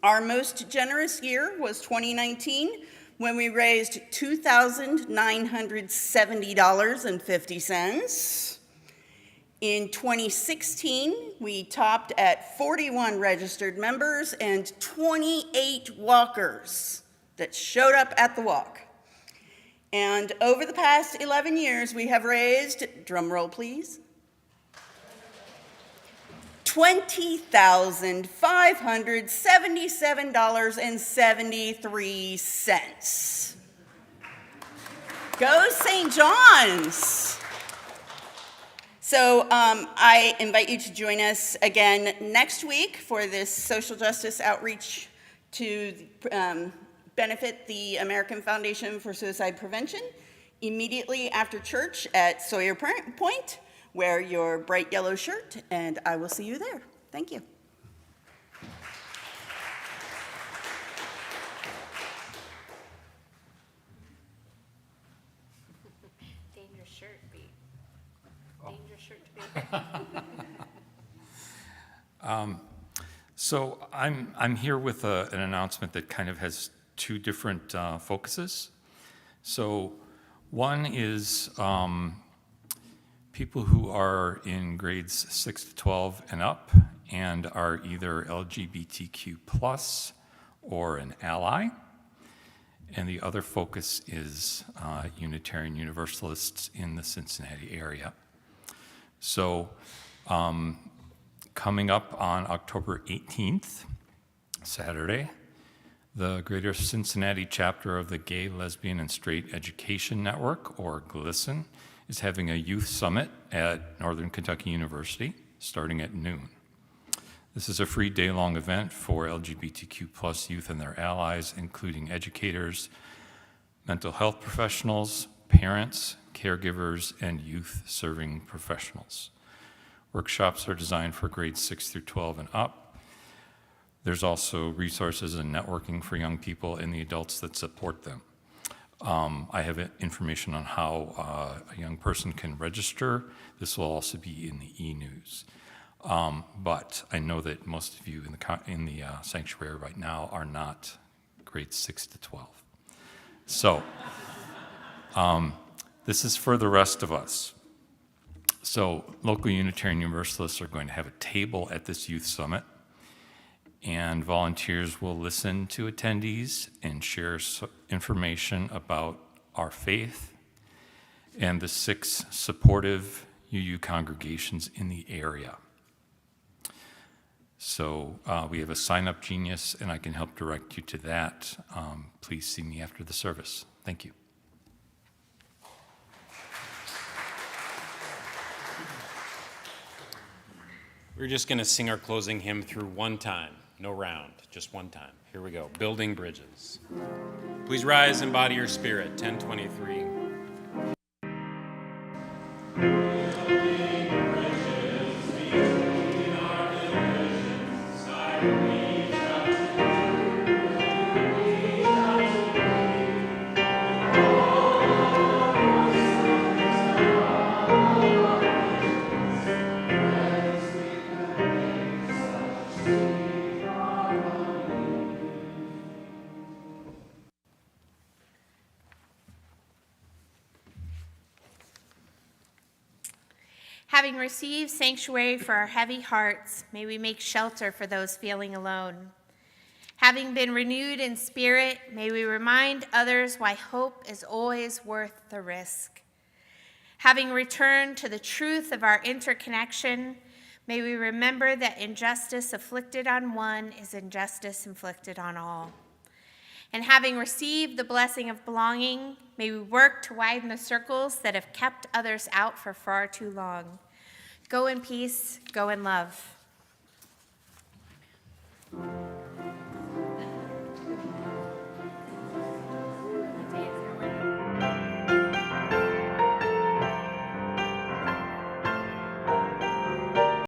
Our most generous year was 2019, when we raised $2,970.50. In 2016, we topped at 41 registered members and 28 walkers that showed up at the walk. And over the past 11 years, we have raised, drum roll please, $20,577.73. Go St. John's! So I invite you to join us again next week for this social justice outreach to benefit the American Foundation for Suicide Prevention, immediately after church at Sawyer Point. Wear your bright yellow shirt, and I will see you there. Thank you. Dangerous shirt, Pete. Dangerous shirt to be. So I'm here with an announcement that kind of has 2 different focuses. So one is people who are in grades 6 to 12 and up and are either LGBTQ plus or an ally. And the other focus is Unitarian Universalists in the Cincinnati area. So coming up on October 18th, Saturday, the Greater Cincinnati chapter of the Gay, Lesbian, and Straight Education Network, or GLSEN, is having a youth summit at Northern Kentucky University starting at noon. This is a free day-long event for LGBTQ plus youth and their allies, including educators, mental health professionals, parents, caregivers, and youth-serving professionals. Workshops are designed for grades 6 through 12 and up. There's also resources and networking for young people and the adults that support them. I have information on how a young person can register. This will also be in the e-news. But I know that most of you in the sanctuary right now are not grades 6 to 12. So this is for the rest of us. So local Unitarian Universalists are going to have a table at this youth summit. and volunteers will listen to attendees and share information about our faith and the 6 supportive UU congregations in the area. So we have a sign-up genius, and I can help direct you to that. Please see me after the service. Thank you. We're just going to sing our closing hymn through one time, no round, just one time. Here we go, Building Bridges. Please rise and body your spirit, 1023. Having received sanctuary for our heavy hearts, may we make shelter for those feeling alone. Having been renewed in spirit, may we remind others why hope is always worth the risk. Having returned to the truth of our interconnection, may we remember that injustice afflicted on one is injustice inflicted on all. And having received the blessing of belonging, may we work to widen the circles that have kept others out for far too long. Go in peace, go in love.